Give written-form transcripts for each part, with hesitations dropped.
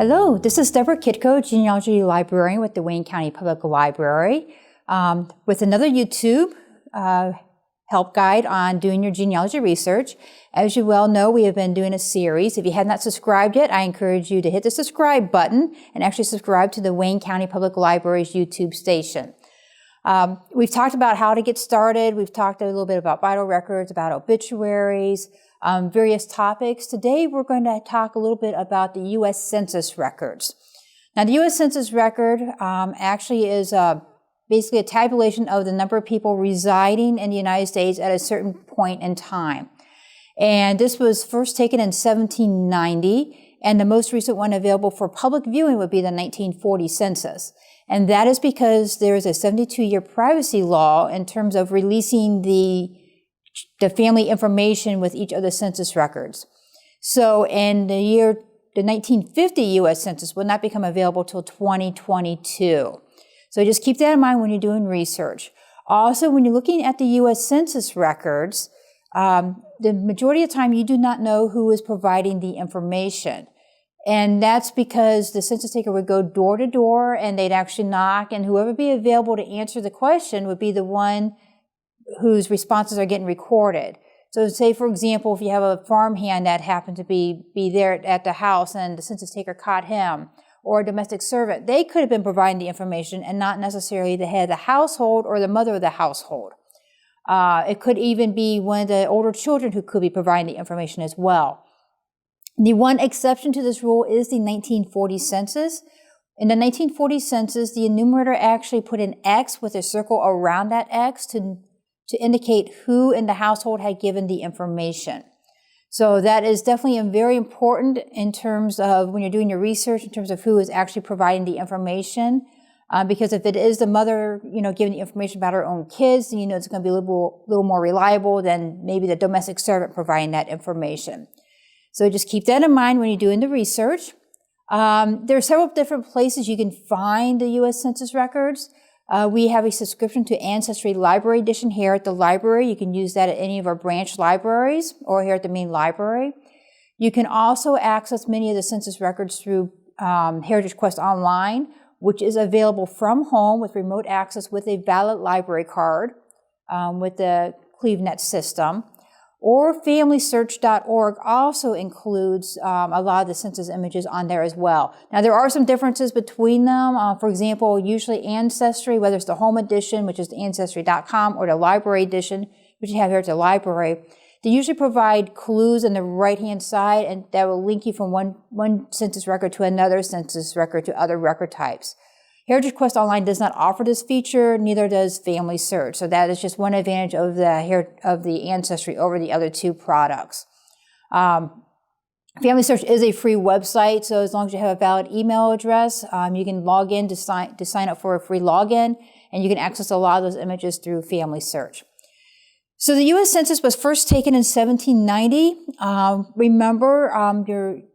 Hello, this is Deborah Kitko, Genealogy Librarian with the Wayne County Public Library, with another YouTube help guide on doing your genealogy research. As you well know, we have been doing a series. If you have not subscribed yet, I encourage you to hit the subscribe button and actually subscribe to the Wayne County Public Library's YouTube station. We've talked about how to get started. We've talked a little bit about vital records, about obituaries, various topics. Today, we're going to talk a little bit about the U.S. Census records. Now, the U.S. Census record actually is basically a tabulation of the number of people residing in the United States at a certain point in time. And this was first taken in 1790, and the most recent one available for public viewing would be the 1940 census. And that is because there is a 72-year privacy law in terms of releasing the family information with each of the census records. So in the 1950 U.S. Census will not become available till 2022. So just keep that in mind when you're doing research. Also, when you're looking at the U.S. Census records, the majority of the time you do not know who is providing the information. And that's because the census taker would go door to door and they'd actually knock, and whoever would be available to answer the question would be the one whose responses are getting recorded. So say, for example, if you have a farmhand that happened to be there at the house and the census taker caught him, or a domestic servant, they could have been providing the information and not necessarily the head of the household or the mother of the household. It could even be one of the older children who could be providing the information as well. The one exception to this rule is the 1940 census. In the 1940 census, the enumerator actually put an X with a circle around that X to indicate who in the household had given the information. So that is definitely very important in terms of when you're doing your research, in terms of who is actually providing the information. Because if it is the mother, giving the information about her own kids, then it's going to be a little more reliable than maybe the domestic servant providing that information. So just keep that in mind when you're doing the research. There are several different places you can find the U.S. Census records. We have a subscription to Ancestry Library Edition here at the library. You can use that at any of our branch libraries or here at the main library. You can also access many of the census records through Heritage Quest Online, which is available from home with remote access with a valid library card with the CleveNet system. Or FamilySearch.org also includes a lot of the census images on there as well. Now, there are some differences between them. For example, usually Ancestry, whether it's the home edition, which is the Ancestry.com, or the library edition, which you have here at the library, they usually provide clues on the right-hand side, and that will link you from one census record to another census record to other record types. Heritage Quest Online does not offer this feature, neither does Family Search. So that is just one advantage of the Ancestry over the other two products. Family Search is a free website, so as long as you have a valid email address, you can log in to sign up for a free login, and you can access a lot of those images through Family Search. So the U.S. Census was first taken in 1790. Remember,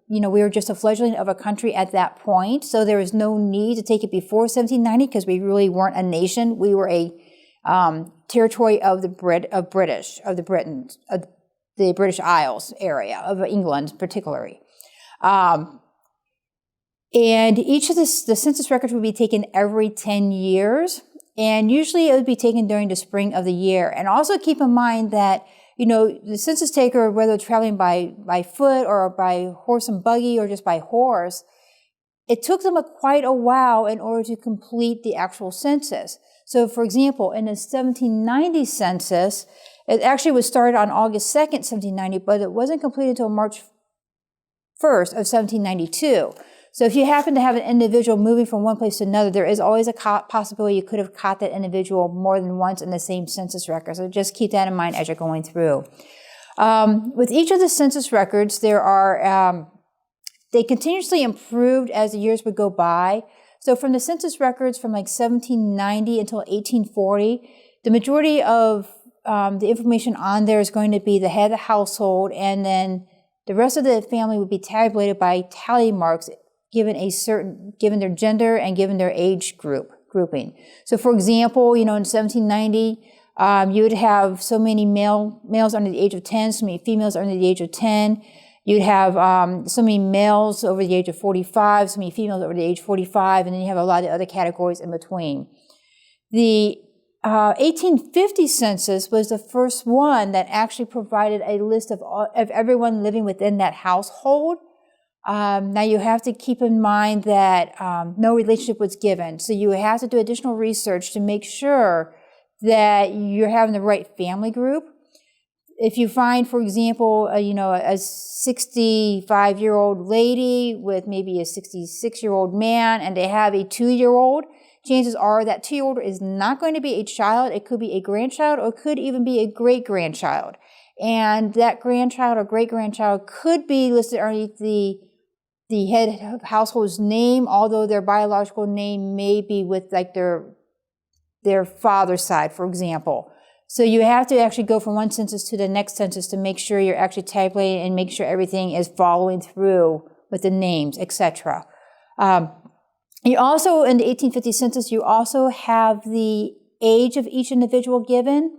we were just a fledgling of a country at that point, so there was no need to take it before 1790 because we really weren't a nation. We were a territory of the British Isles area of England, particularly. And each of the census records would be taken every 10 years, and usually it would be taken during the spring of the year. And also keep in mind that the census taker, whether traveling by foot or by horse and buggy or just by horse, it took them quite a while in order to complete the actual census. So, for example, in the 1790 census, it actually was started on August 2nd, 1790, but it wasn't completed until March 1st of 1792. So if you happen to have an individual moving from one place to another, there is always a possibility you could have caught that individual more than once in the same census record. So just keep that in mind as you're going through. With each of the census records, there are, they continuously improved as the years would go by. So from the census records from 1790 until 1840, the majority of the information on there is going to be the head of the household, and then the rest of the family would be tabulated by tally marks given their gender and given their age grouping. So for example, in 1790, you would have so many males under the age of 10, so many females under the age of 10, You'd have so many males over the age of 45, so many females over the age of 45, and then you have a lot of other categories in between. The 1850 census was the first one that actually provided a list of everyone living within that household. Now you have to keep in mind that no relationship was given, so you have to do additional research to make sure that you're having the right family group. If you find, for example, a 65-year-old lady with maybe a 66-year-old man, and they have a 2-year-old, chances are that 2-year-old is not going to be a child. It could be a grandchild, or it could even be a great-grandchild. And that grandchild or great-grandchild could be listed underneath the head of household's name, although their biological name may be with like their father's side, for example. So you have to actually go from one census to the next census to make sure you're actually tabulating and make sure everything is following through with the names, etc. You also, in the 1850 census, you also have the age of each individual given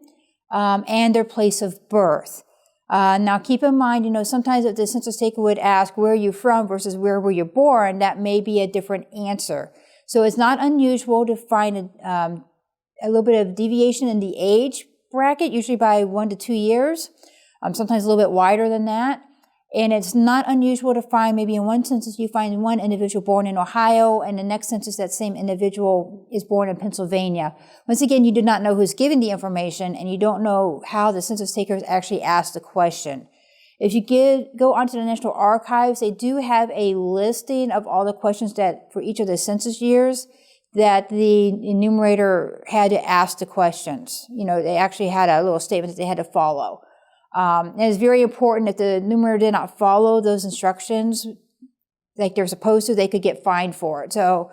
and their place of birth. Now keep in mind, sometimes if the census taker would ask, where are you from versus where were you born, that may be a different answer. So it's not unusual to find a little bit of deviation in the age bracket, usually by 1 to 2 years, sometimes a little bit wider than that. And it's not unusual to find maybe in one census you find one individual born in Ohio, and the next census that same individual is born in Pennsylvania. Once again, you do not know who's giving the information, and you don't know how the census takers actually asked the question. If you go onto the National Archives, they do have a listing of all the questions that for each of the census years that the enumerator had to ask the questions. They actually had a little statement that they had to follow. And it's very important if the enumerator did not follow those instructions like they're supposed to, they could get fined for it. So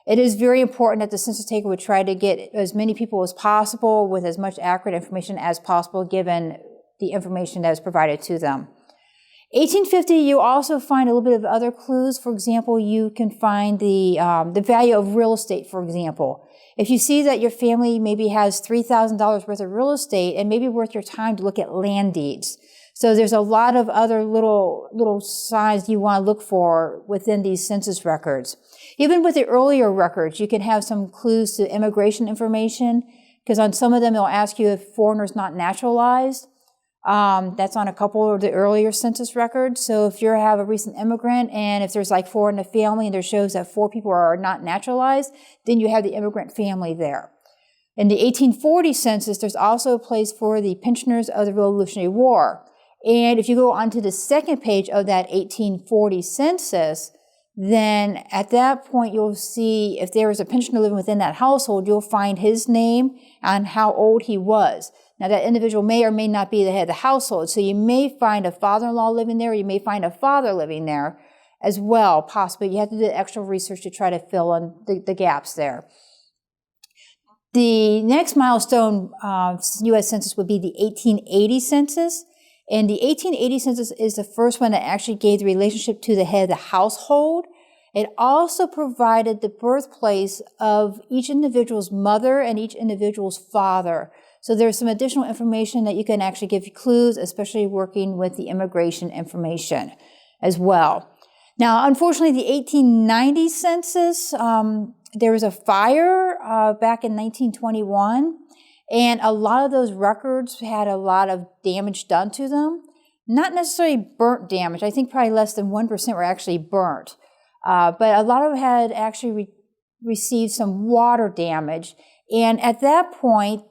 it is very important that the census taker would try to get as many people as possible with as much accurate information as possible given the information that is provided to them. 1850, you also find a little bit of other clues. For example, you can find the value of real estate, for example. If you see that your family maybe has $3,000 worth of real estate, it may be worth your time to look at land deeds. So there's a lot of other little signs you want to look for within these census records. Even with the earlier records, you can have some clues to immigration information, because on some of them, they'll ask you if foreigners not naturalized. That's on a couple of the earlier census records. So if you have a recent immigrant and if there's like 4 in the family and there shows that 4 people are not naturalized, then you have the immigrant family there. In the 1840 census, there's also a place for the pensioners of the Revolutionary War. And if you go onto the second page of that 1840 census, then at that point you'll see if there is a pensioner living within that household, you'll find his name and how old he was. Now, that individual may or may not be the head of the household, so you may find a father-in-law living there, or you may find a father living there as well, possibly. You have to do extra research to try to fill in the gaps there. The next milestone U.S. Census would be the 1880 census, and the 1880 census is the first one that actually gave the relationship to the head of the household. It also provided the birthplace of each individual's mother and each individual's father. So there's some additional information that you can actually give clues, especially working with the immigration information as well. Now, unfortunately, the 1890 census, there was a fire back in 1921, and a lot of those records had a lot of damage done to them. Not necessarily burnt damage. I think probably less than 1% were actually burnt. But a lot of them had actually received some water damage. And at that point,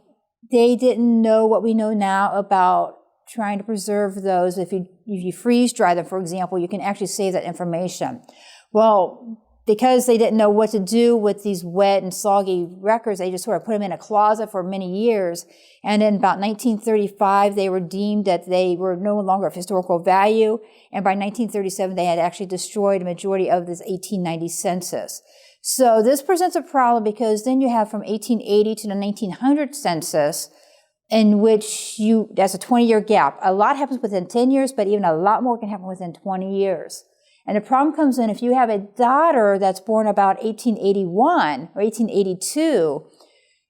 they didn't know what we know now about trying to preserve those. If you freeze dry them, for example, you can actually save that information. Well, because they didn't know what to do with these wet and soggy records, they just sort of put them in a closet for many years. And in about 1935, they were deemed that they were no longer of historical value. And by 1937, they had actually destroyed a majority of this 1890 census. So this presents a problem because then you have from 1880 to the 1900 census, in which that's a 20-year gap. A lot happens within 10 years, but even a lot more can happen within 20 years. And the problem comes in if you have a daughter that's born about 1881 or 1882,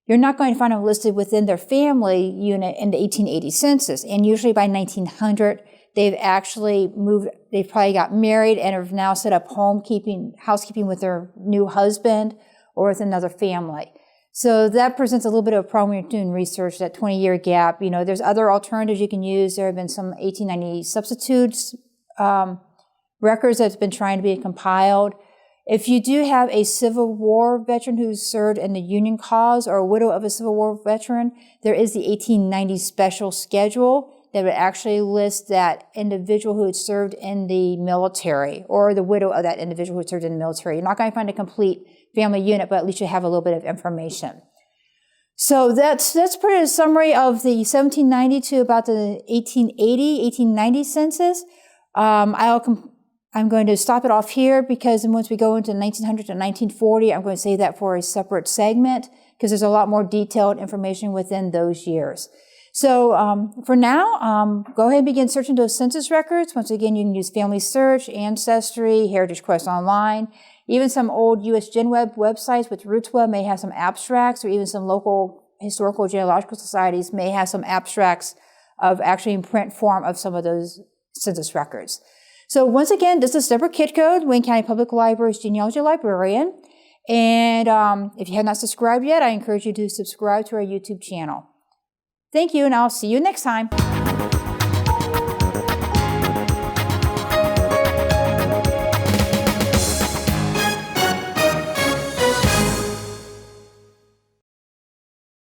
you're not going to find them listed within their family unit in the 1880 census. And usually by 1900, they've actually moved, they've probably got married and have now set up housekeeping with their new husband or with another family. So that presents a little bit of a problem when you're doing research, that 20-year gap. There's other alternatives you can use. There have been some 1890 substitutes records that's been trying to be compiled. If you do have a Civil War veteran who's served in the Union cause or a widow of a Civil War veteran, there is the 1890 special schedule that would actually list that individual who had served in the military or the widow of that individual who had served in the military. You're not going to find a complete family unit, but at least you have a little bit of information. So that's pretty a summary of the 1790 to about the 1890 census. I'm going to stop it off here because once we go into 1900 to 1940, I'm going to save that for a separate segment because there's a lot more detailed information within those years. So for now, go ahead and begin searching those census records. Once again, you can use Family Search, Ancestry, Heritage Quest Online. Even some old US GenWeb websites with RootsWeb may have some abstracts, or even some local historical genealogical societies may have some abstracts of actually in print form of some of those census records. So once again, this is Deborah Kitcode, Wayne County Public Library's Genealogy Librarian. And if you have not subscribed yet, I encourage you to subscribe to our YouTube channel. Thank you, and I'll see you next time.